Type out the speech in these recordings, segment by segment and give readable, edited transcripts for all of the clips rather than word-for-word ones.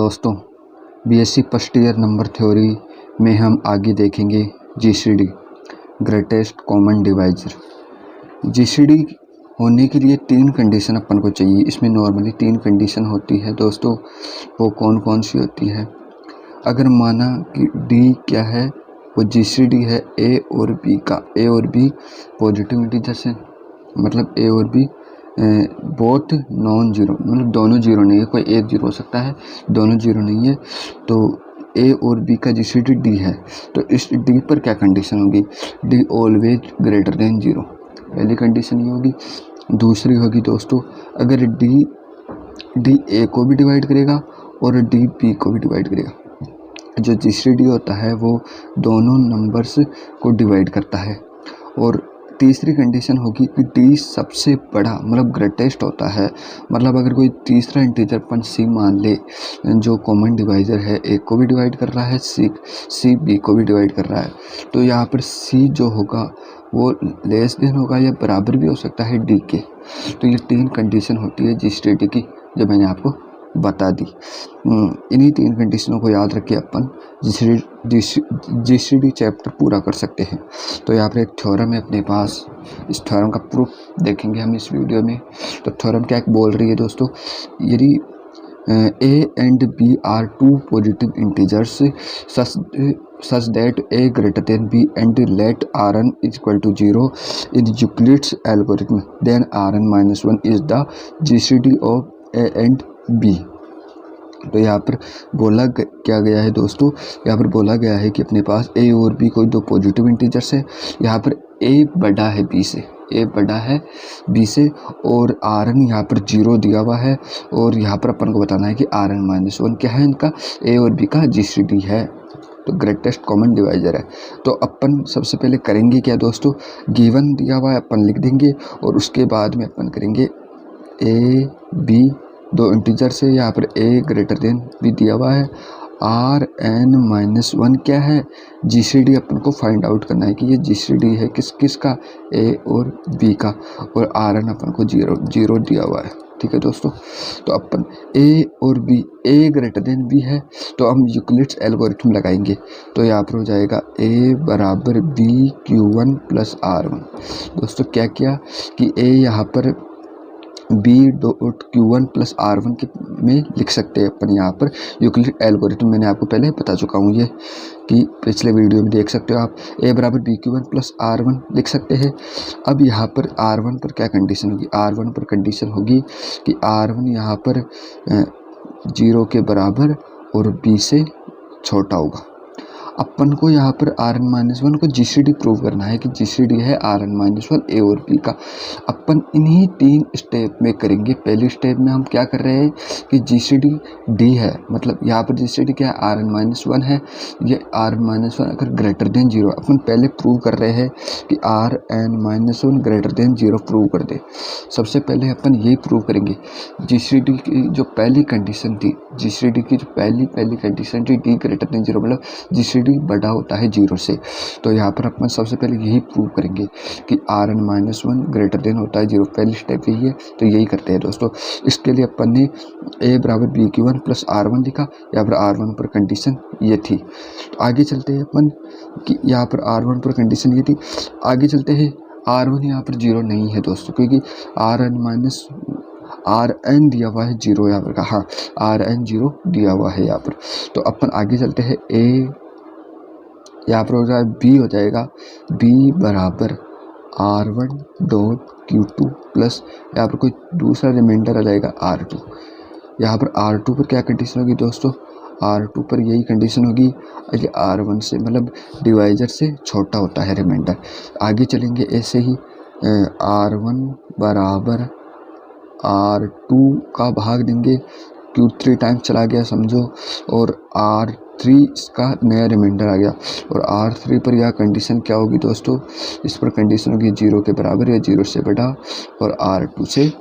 दोस्तों, BSc first year number theory में हम आगे देखेंगे GCD greatest common divisor. GCD होने के लिए 3 कंडीशन अपन को चाहिए। इसमें नॉर्मली 3 कंडीशन होती है दोस्तों। वो कौन कौन सी होती है? अगर माना कि डी क्या है, वो जीसीडी है ए और बी का। ए और बी पॉजिटिव इंटीजर्स हैं, मतलब ए और बी बोथ नॉन जीरो, मतलब दोनों जीरो नहीं है, कोई एक जीरो हो सकता है, दोनों जीरो नहीं है। तो ए और बी का जीसीडी डी है। तो इस डी पर क्या कंडीशन होगी? D always greater than zero, पहली कंडीशन ये होगी। दूसरी होगी दोस्तों, अगर डी ए को भी डिवाइड करेगा और डी बी को भी डिवाइड करेगा। जो जीसीडी होता है वो दोनों नंबर्स को डिवाइड करता है। और तीसरी कंडीशन होगी कि डी सबसे बड़ा, मतलब ग्रेटेस्ट होता है। मतलब अगर कोई तीसरा इंटीजर अपन सी मान ले, जो कॉमन डिवाइजर है, ए को भी डिवाइड कर रहा है, सी बी को भी डिवाइड कर रहा है, तो यहाँ पर सी जो होगा वो लेस देन होगा या बराबर भी हो सकता है डी के। तो ये 3 कंडीशन होती है जीसीडी की, जो मैंने आपको बता दी। इन्हीं 3 कंडीशनों को याद रख के अपन जीसीडी चैप्टर पूरा कर सकते हैं। तो यहाँ पर एक थ्योरम है अपने पास, इस थ्योरम का प्रूफ देखेंगे हम इस वीडियो में। तो थ्योरम क्या बोल रही है दोस्तों? यदि A and B are 2 positive integers such that A greater than B and let Rn is equal to 0 in Euclid's algorithm, then Rn minus 1 is the GCD of A and B। तो यहाँ पर बोला क्या गया है दोस्तों? यहाँ पर बोला गया है कि अपने पास A और B कोई 2 पॉजिटिव इंटीजर्स है। यहाँ पर A बड़ा है B से, ए बड़ा है बी से, और आर एन यहाँ पर 0 दिया हुआ है। और यहाँ पर अपन को बताना है कि आर एन माइनस 1 क्या है, इनका ए और बी का जीसीडी है, तो ग्रेटेस्ट कॉमन डिवाइजर है। तो अपन सबसे पहले करेंगे क्या दोस्तों? गिवन दिया हुआ है अपन लिख देंगे, और उसके बाद में अपन करेंगे ए बी 2 इंटीजर से, यहाँ पर ए ग्रेटर देन बी दिया हुआ है, आर एन माइनस 1 क्या है, जीसीडी अपन को फाइंड आउट करना है कि ये जीसीडी है किसका, ए और बी का, और आर एन अपन को 0 दिया हुआ है। ठीक है दोस्तों। तो अपन ए और बी, ए ग्रेटर देन बी है, तो हम यूक्लिड्स एल्गोरिथम लगाएंगे। तो यहाँ पर हो जाएगा ए बराबर बी Q1 प्लस R1। दोस्तों क्या किया कि ए यहाँ पर B dot Q1 plus R1 के में लिख सकते हैं अपन। यहाँ पर यूक्लिड एल्गोरिथम मैंने आपको पहले बता चुका हूँ, ये कि पिछले वीडियो में देख सकते हो आप। ए बराबर बी Q1 प्लस R1 लिख सकते हैं। अब यहाँ पर R1 पर क्या कंडीशन होगी? R1 पर कंडीशन होगी कि R1 यहाँ पर 0 के बराबर और बी से छोटा होगा। अपन को यहाँ पर आर एन माइनस 1 को जीसीडी प्रूव करना है कि जीसीडी है आर एन माइनस 1 ए और बी का। अपन इन्हीं 3 स्टेप में करेंगे। पहली स्टेप में हम क्या कर रहे हैं कि जीसीडी डी है, मतलब यहाँ पर जीसीडी क्या है, आर एन माइनस 1 है। ये आर एन माइनस 1 अगर ग्रेटर देन 0, अपन पहले प्रूव कर रहे हैं कि r n minus 1 greater than 0 prove कर दे। सबसे पहले अपन यही प्रूव करेंगे। जीसीडी की जो पहली कंडीशन थी, जीसीडी की जो पहली कंडीशन थी डी ग्रेटर देन 0, मतलब जीसीडी बड़ा होता है 0 से। तो यहाँ पर अपन सबसे पहले यही प्रूव करेंगे कि r n minus 1 greater than होता है 0। पहली स्टेप यही है, तो यही करते हैं दोस्तों। इसके लिए अपन ने ए बराबर बी Q1 प्लस R1 लिखा। यहाँ पर R1 पर कंडीशन ये थी। तो आगे चलते हैं अपन कि यहाँ पर R1 पर कंडीशन ये थी। आगे चलते हैं, R1 यहाँ पर 0 नहीं है दोस्तों, क्योंकि आर एन दिया हुआ है 0 यहाँ पर का। हाँ, आर एन 0 दिया हुआ है यहाँ पर। तो अपन आगे चलते हैं, ए यहाँ पर हो जाए बी, हो जाएगा बी बराबर R1 डॉट Q2 प्लस यहाँ पर कोई दूसरा रिमाइंडर आ जाएगा R2। यहाँ पर R2 पर क्या कंडीशन होगी दोस्तों? R2 पर यही कंडीशन होगी कि R1 से, मतलब डिवाइजर से छोटा होता है रिमाइंडर। आगे चलेंगे ऐसे ही, R1 बराबर R2 का भाग देंगे, Q3 टाइम चला गया समझो, और R3 इसका नया रिमाइंडर आ गया। और R3 पर यह कंडीशन क्या होगी दोस्तों? इस पर कंडीशन होगी 0 के बराबर या 0 से बड़ा, और R2 से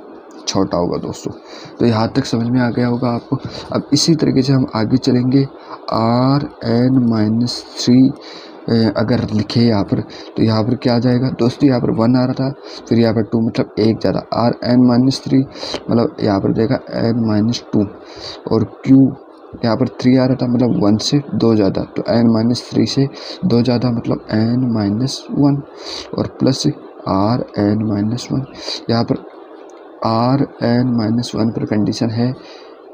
छोटा होगा दोस्तों। तो यहाँ तक समझ में आ गया होगा आपको। अब इसी तरीके से हम आगे चलेंगे। Rn माइनस 3 अगर लिखे यहाँ पर, तो यहाँ पर क्या आ जाएगा दोस्तों? यहाँ पर 1 आ रहा था, फिर यहाँ पर 2, मतलब 1 ज़्यादा, Rn माइनस 3 मतलब यहाँ पर जाएगा n माइनस 2, और Q यहाँ पर 3 आ रहा था मतलब 1 से 2 ज़्यादा, तो n-3 से 2 ज़्यादा मतलब n-1 और प्लस Rn-1। यहाँ पर Rn-1 पर कंडीशन है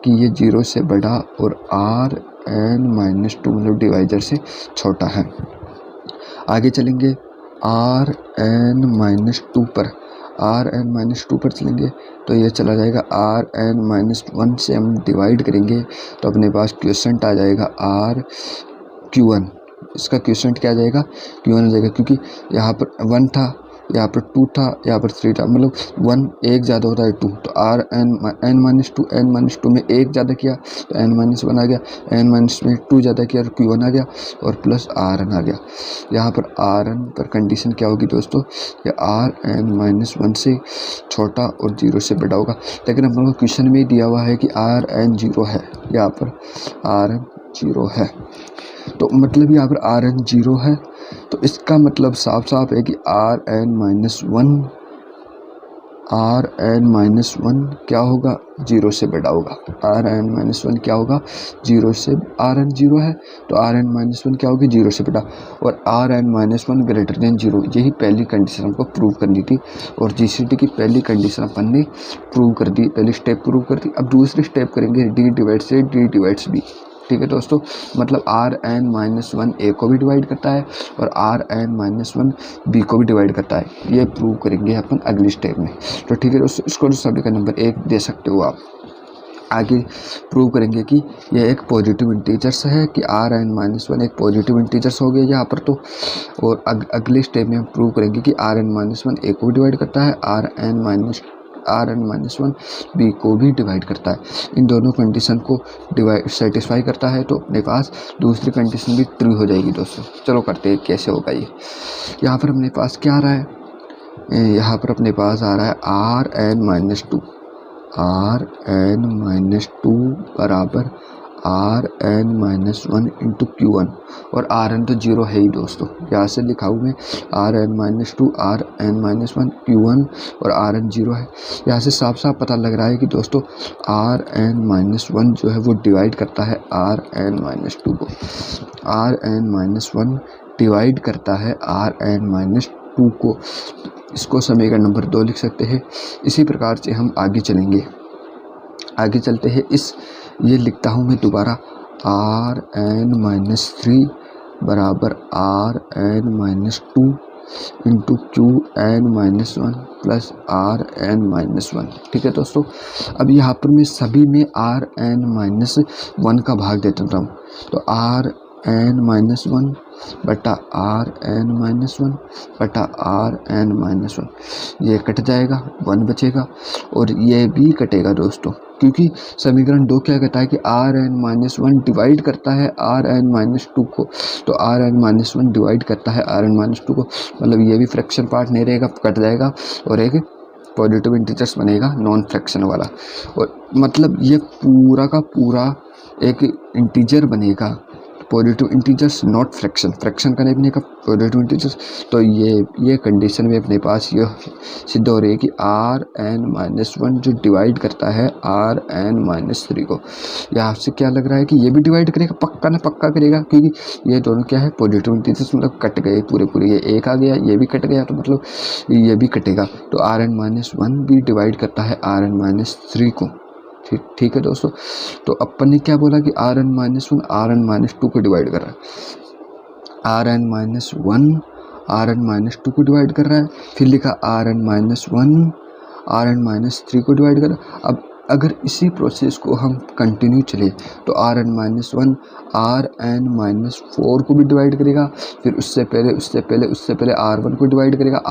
कि ये 0 से बड़ा और Rn-2 मतलब डिवाइजर से छोटा है। आगे चलेंगे Rn-2 पर, Rn-2 पर चलेंगे तो ये चला जाएगा Rn-1 से हम डिवाइड करेंगे तो अपने पास क्वोशंट आ जाएगा Rq1। इसका क्वोशंट क्या आ जाएगा, Q1 आ जाएगा, क्योंकि यहाँ पर 1 था, यहाँ पर 2 था, यहाँ पर 3 था, मतलब 1 एक ज़्यादा होता है 2, तो n-2 में एक ज़्यादा किया तो n-1 आ गया, n-2 ज़्यादा किया तो Q1 आ गया और प्लस Rn आ गया। यहाँ पर Rn पर कंडीशन क्या होगी दोस्तों, ये Rn-1 से छोटा और 0 से बड़ा होगा, लेकिन हम लोगों को क्वेश्चन में दिया हुआ है कि Rn 0 है, यहाँ पर Rn 0 है, तो मतलब यहाँ पर Rn 0 है, तो इसका मतलब साफ साफ है कि Rn-1 क्या होगा, 0 से बड़ा होगा। Rn-1 क्या होगा, 0 से, Rn 0 है तो Rn-1 क्या होगी, 0 से बड़ा, और Rn-1 ग्रेटर देन 0, यही पहली कंडीशन हमको प्रूव करनी थी और जीसीडी की पहली कंडीशन अपन ने प्रूव कर दी, पहली स्टेप प्रूव कर दी। अब दूसरी स्टेप करेंगे d divides a d divides b। ठीक है दोस्तों, मतलब Rn-1 a को भी डिवाइड करता है और Rn-1 b को भी डिवाइड करता है, ये प्रूव करेंगे अपन अगली स्टेप में। तो ठीक है दोस्तों, इसको सभी का नंबर 1 दे सकते हो आप। आगे प्रूव करेंगे कि यह एक पॉजिटिव इंटीजर्स है, कि Rn-1 एक पॉजिटिव इंटीजर्स हो गया यहाँ पर, तो और अगले स्टेप में हम प्रूव करेंगे कि Rn-1 a को भी डिवाइड करता है, Rn-1 b को भी डिवाइड करता है। इन दोनों कंडीशन को सेटिस्फाई करता है तो अपने पास दूसरी कंडीशन भी ट्रू हो जाएगी दोस्तों। चलो करते हैं कैसे होगा ये। यहाँ पर अपने पास क्या आ रहा है, यहाँ पर अपने पास आ रहा है Rn-2 बराबर Rn-1 इंटू Q1, और Rn तो 0 है ही दोस्तों, यहाँ से लिखा हूँ मैं Rn-2 Rn-1 Q1 और Rn 0 है। यहाँ से साफ साफ पता लग रहा है कि दोस्तों Rn-1 जो है वो डिवाइड करता है Rn-2 को, Rn-1 डिवाइड करता है Rn-2 को, इसको समीकरण नंबर 2 लिख सकते हैं। इसी प्रकार से हम आगे चलेंगे, आगे चलते हैं, ये लिखता हूँ मैं दोबारा Rn-3 बराबर Rn-2 into Qn-1 plus Rn-1। ठीक है दोस्तों, अब यहाँ पर मैं सभी में Rn-1 का भाग देता हूँ, तो Rn-1 बटा Rn-1 बटा Rn-1, ये कट जाएगा, 1 बचेगा और ये भी कटेगा दोस्तों, क्योंकि समीकरण 2 क्या कहता है कि Rn-1 डिवाइड करता है Rn-2 को, तो Rn-1 डिवाइड करता है Rn-2 को, मतलब ये भी फ्रैक्शन पार्ट नहीं रहेगा, कट जाएगा और एक पॉजिटिव इंटीजर्स बनेगा नॉन फ्रैक्शन वाला, और मतलब ये पूरा का पूरा एक इंटीजर बनेगा, positive integers not fraction, fraction का नहीं बनेगा, पॉजिटिव इंटीजर्स। तो ये कंडीशन में अपने पास ये सिद्ध हो रही है कि Rn-1 जो डिवाइड करता है Rn-3 को, यहाँ से क्या लग रहा है कि ये भी डिवाइड करेगा, पक्का ना पक्का करेगा, क्योंकि ये दोनों क्या है पॉजिटिव इंटीजर्स, मतलब कट गए पूरे, ये एक आ गया, ये भी कट गया, तो मतलब ये भी कटेगा, तो Rn-1 भी डिवाइड करता है Rn-3 को। ठीक है दोस्तों, तो अपन ने क्या बोला कि Rn-1 Rn-2 को डिवाइड कर रहा है, Rn-1 Rn-2 को डिवाइड कर रहा है, फिर लिखा Rn-1 Rn-3 को डिवाइड कर रहा है। अब अगर इसी प्रोसेस को हम कंटिन्यू चले तो Rn-1 Rn-4 को भी डिवाइड करेगा, फिर उससे पहले R1 को डिवाइड करेगा,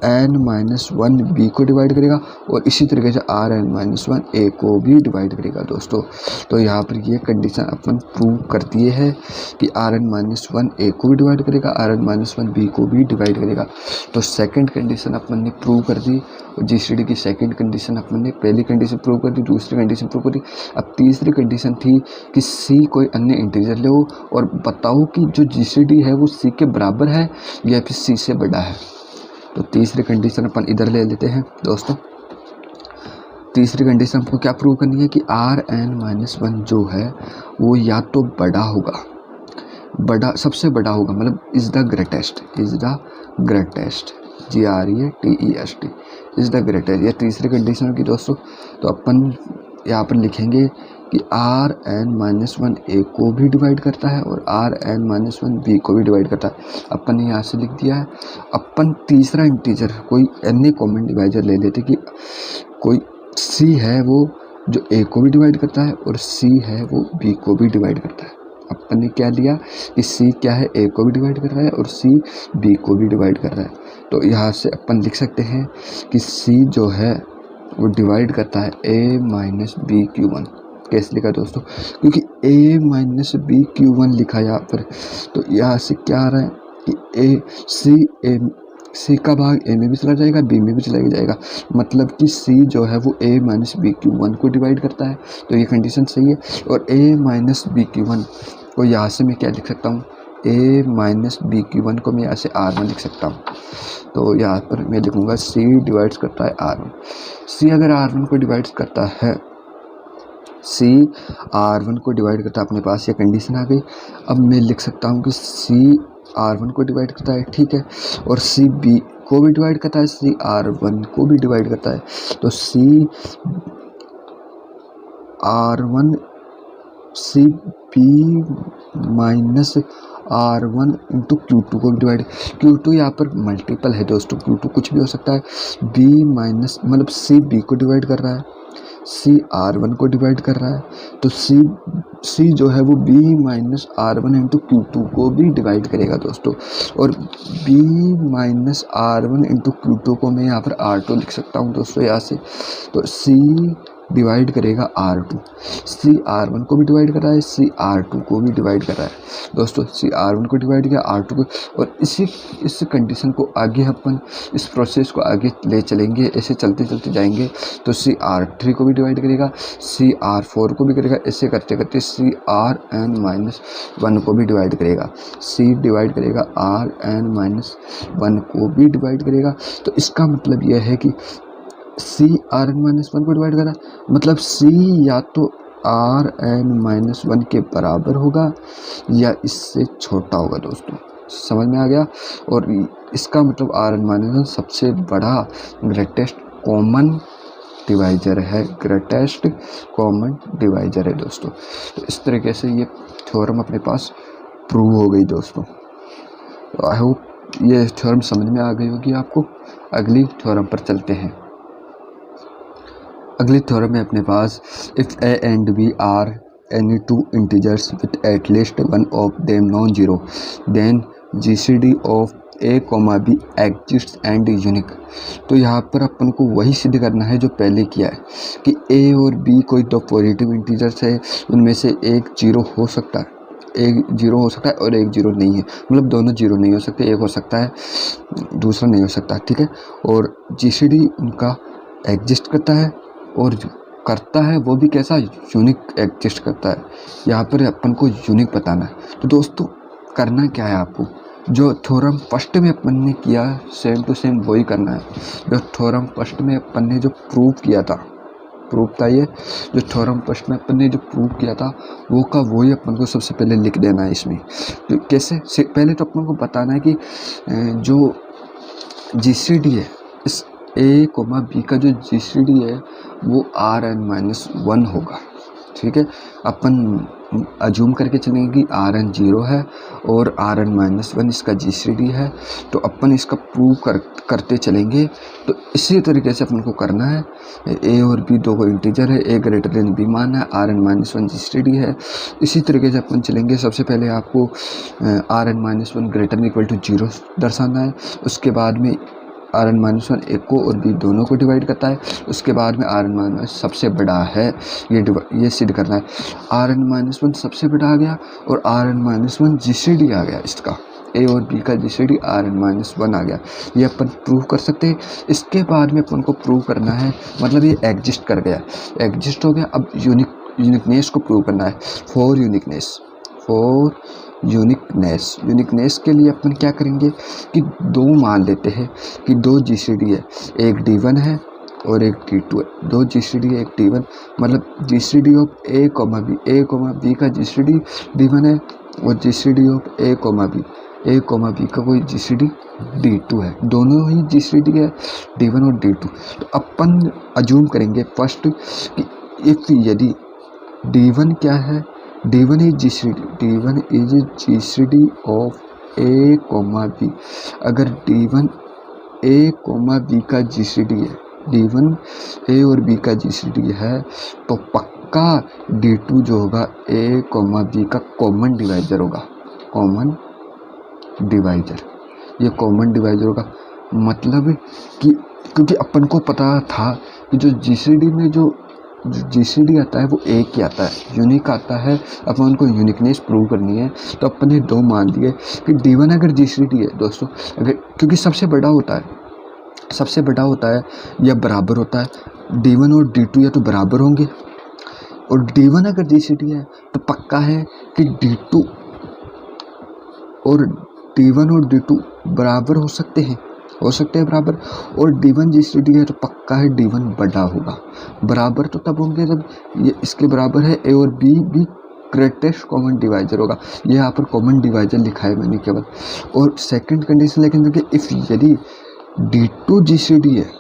Rn-1 b को डिवाइड करेगा, और इसी तरीके से Rn-1 a को भी डिवाइड करेगा दोस्तों। तो यहाँ पर ये कंडीशन अपन प्रूव कर दिए है कि Rn-1 a को भी डिवाइड करेगा, Rn-1 b को भी डिवाइड करेगा। तो सेकंड कंडीशन अपन ने प्रूव कर दी, और जीसीडी की सेकंड कंडीशन अपन ने पहली कंडीशन प्रूव कर दी, दूसरी कंडीशन प्रूव कर दी। अब तीसरी कंडीशन थी कि c कोई अन्य इंटीजर लो और बताओ कि जो जीसीडी है वो c के बराबर है या फिर c से बड़ा है। तो तीसरी कंडीशन अपन इधर ले लेते हैं दोस्तों, तीसरी कंडीशन हमको क्या प्रूव करनी है कि Rn-1 जो है वो या तो बड़ा होगा, सबसे बड़ा होगा, मतलब is the greatest, GREATEST, is the greatest. यह तीसरी कंडीशन होगी दोस्तों। तो अपन यहाँ पर लिखेंगे कि Rn-1 A को भी डिवाइड करता है और Rn-1 B को भी डिवाइड करता है। अपन ने यहाँ से लिख दिया है। अपन तीसरा इंटीजर कोई अन्य कॉमन डिवाइजर ले लेते कि कोई C है वो जो A को भी डिवाइड करता है और C है वो B को भी डिवाइड करता है। अपन ने क्या लिया कि C क्या है, A को भी डिवाइड कर रहा है और C B को भी डिवाइड कर रहा है। तो यहाँ से अपन लिख सकते हैं कि C जो है वो डिवाइड करता है A-BQ1। कैसे लिखा दोस्तों, क्योंकि A-BQ1 लिखा यहाँ पर, तो यहाँ से क्या आ रहा है कि C का भाग A में भी चला जाएगा, B में भी चला जाएगा, मतलब कि C जो है वो A-BQ1 को डिवाइड करता है। तो ये कंडीशन सही है। और A-BQ1 को यहाँ से मैं क्या लिख सकता हूँ, A-BQ1 को मैं यहाँ से R1 लिख सकता हूँ। तो यहाँ पर मैं लिखूँगा C डिवाइड्स करता है R1। C अगर R1 को डिवाइड्स करता है, C R1 को डिवाइड करता है, अपने पास ये कंडीशन आ गई। अब मैं लिख सकता हूँ कि C R1 को डिवाइड करता है, ठीक है, और C B को भी डिवाइड करता है, C R1 को भी डिवाइड करता है। तो C R1 C B minus R1 into Q2 को डिवाइड, Q2 यहाँ पर मल्टीपल है दोस्तों, Q2 कुछ भी हो सकता है। B माइनस मतलब C B को डिवाइड कर रहा है, C R1 को डिवाइड कर रहा है, तो C जो है वो B minus R1 into Q2 को भी डिवाइड करेगा दोस्तों। और B minus R1 into Q2 को मैं यहाँ पर R2 लिख सकता हूँ दोस्तों यहाँ से। तो C डिवाइड करेगा R2, C R1 को भी डिवाइड कर रहा है, C R2 को भी डिवाइड कर रहा है दोस्तों। C R1 को डिवाइड किया, R2 को, और इस कंडीशन को आगे अपन इस प्रोसेस को आगे ले चलेंगे, ऐसे चलते चलते जाएंगे। तो C R3 को भी डिवाइड करेगा, C R4 को भी करेगा, ऐसे करते करते C Rn-1 को भी डिवाइड करेगा, C डिवाइड करेगा Rn-1 को भी डिवाइड करेगा। तो इसका मतलब यह है कि C Rn-1 को डिवाइड करा, मतलब C या तो Rn-1 के बराबर होगा या इससे छोटा होगा दोस्तों। समझ में आ गया। और इसका मतलब Rn-1 सबसे बड़ा ग्रेटेस्ट कॉमन डिवाइजर है, दोस्तों। तो इस तरीके से ये थ्योरम अपने पास प्रूव हो गई दोस्तों। आई होप ये थ्योरम समझ में आ गई होगी आपको। अगली थ्योरम पर चलते हैं। अगली थ्योरम में अपने पास if A and B are any two integers with at least one of them non-zero, then GCD of A, B exists and unique। तो यहाँ पर अपन को वही सिद्ध करना है जो पहले किया है कि A और B कोई दो पॉजिटिव इंटीजर्स है, उनमें से एक जीरो हो सकता है, एक जीरो हो सकता है और एक जीरो नहीं है, मतलब दोनों जीरो नहीं हो सकते, एक हो सकता है दूसरा नहीं हो सकता, ठीक है। और GCD उनका एग्जिस्ट करता है, और जो करता है वो भी कैसा, यूनिक एग्जिस्ट करता है। यहाँ पर अपन को यूनिक बताना है। तो दोस्तों करना क्या है, आपको जो थ्योरम फर्स्ट में अपन ने किया सेम टू सेम वही करना है। जो थ्योरम फर्स्ट में अपन ने जो प्रूव किया था, ये जो थ्योरम फर्स्ट में अपन ने जो प्रूव किया था वो का वही अपन को सबसे पहले लिख देना है इसमें। तो कैसे, पहले तो अपन को बताना है कि जो GCD है, इस A, B का जो GCD है वो Rn-1 होगा, ठीक है। अपन अज्यूम करके चलेंगे कि Rn 0 है और Rn-1 इसका GCD है, तो अपन इसका प्रूव करते चलेंगे। तो इसी तरीके से अपन को करना है। A और B दो को इंटीजर है, A ग्रेटर देन B मानना है, Rn-1 GCD है। इसी तरीके से अपन चलेंगे। सबसे पहले आपको Rn-1 greater than equal to 0 दर्शाना है। उसके बाद में Rn-1 A को और B दोनों को डिवाइड करता है। उसके बाद में Rn-1 सबसे बड़ा है, ये सिद्ध करना है। Rn-1 सबसे बड़ा आ गया और Rn-1 GCD आ गया, इसका A और B का GCD Rn-1 आ गया, ये अपन प्रूव कर सकते हैं। इसके बाद में अपन को प्रूव करना है, मतलब ये एग्जिस्ट कर गया, एग्जिस्ट हो गया। अब यूनिकनेस को प्रूव करना है। फॉर यूनिकनेस के लिए अपन क्या करेंगे कि दो मान लेते हैं कि दो GCD है, एक D1 है और एक D2 है, दो GCD है, एक D1, मतलब GCD ऑफ A, B का GCD D1 है और GCD ऑफ A, B का कोई GCD D2 है, दोनों ही GCD है D1 और D2। तो अपन अज्यूम करेंगे फर्स्ट कि इफ यदि D1 क्या है, D1 is GCD of A, B। अगर D1 A, B का GCD है, D1 A और B का GCD है, तो पक्का D2 जो होगा A, B का कॉमन डिवाइजर होगा, कॉमन डिवाइजर होगा। मतलब कि क्योंकि अपन को पता था कि जो GCD में जो GCD आता है वो एक ही आता है, यूनिक आता है, अपन उनको यूनिकनेस प्रूव करनी है, तो अपन ने 2 मान दिए कि D1 अगर GCD है दोस्तों, अगर क्योंकि सबसे बड़ा होता है या बराबर होता है, D1 और D2 या तो बराबर होंगे, और D1 अगर GCD है तो पक्का है कि D1 और D2 बराबर हो सकते हैं बराबर, और D1 GCD है तो पक्का है D1 बड़ा होगा। बराबर तो तब होंगे जब ये इसके बराबर है A और B भी ग्रेटेस्ट कॉमन डिवाइजर होगा। ये यहाँ पर कॉमन डिवाइजर लिखा है मैंने केवल। और सेकंड कंडीशन लेकिन देखिए, इफ़ यदि D2 GCD है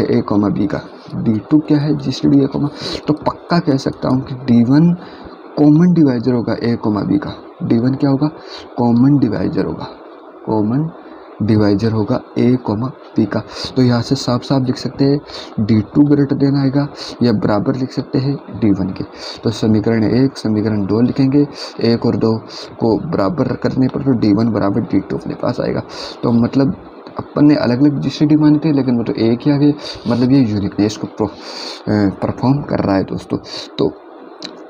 A, B का, D2 क्या है GCD है, तो पक्का कह सकता हूँ कि D1 कॉमन डिवाइजर होगा A, B का। D1 क्या होगा, कॉमन डिवाइजर होगा A, B का। तो यहाँ से साफ साफ लिख सकते हैं D2 ग्रेटर देन आएगा या बराबर लिख सकते हैं D1 के। तो समीकरण 1, समीकरण 2 लिखेंगे, 1 और 2 को बराबर करने पर तो D1 बराबर D2 अपने पास आएगा। तो मतलब अपन ने अलग अलग GCD माने थे, लेकिन वो तो एक ही आ गए, मतलब ये यूनिकनेस को परफॉर्म कर रहा है दोस्तों। तो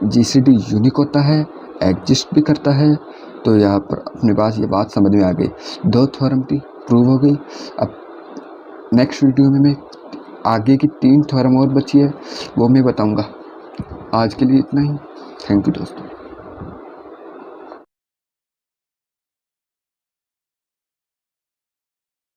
GCD यूनिक होता है, एग्जिस्ट भी करता है। तो यहाँ पर अपने पास ये बात समझ में आ गई, 2 थ्योरम थी, प्रूव हो गई। अब नेक्स्ट वीडियो में मैं आगे की 3 थ्योरम और बची है, वो मैं बताऊँगा। आज के लिए इतना ही, थैंक यू दोस्तों।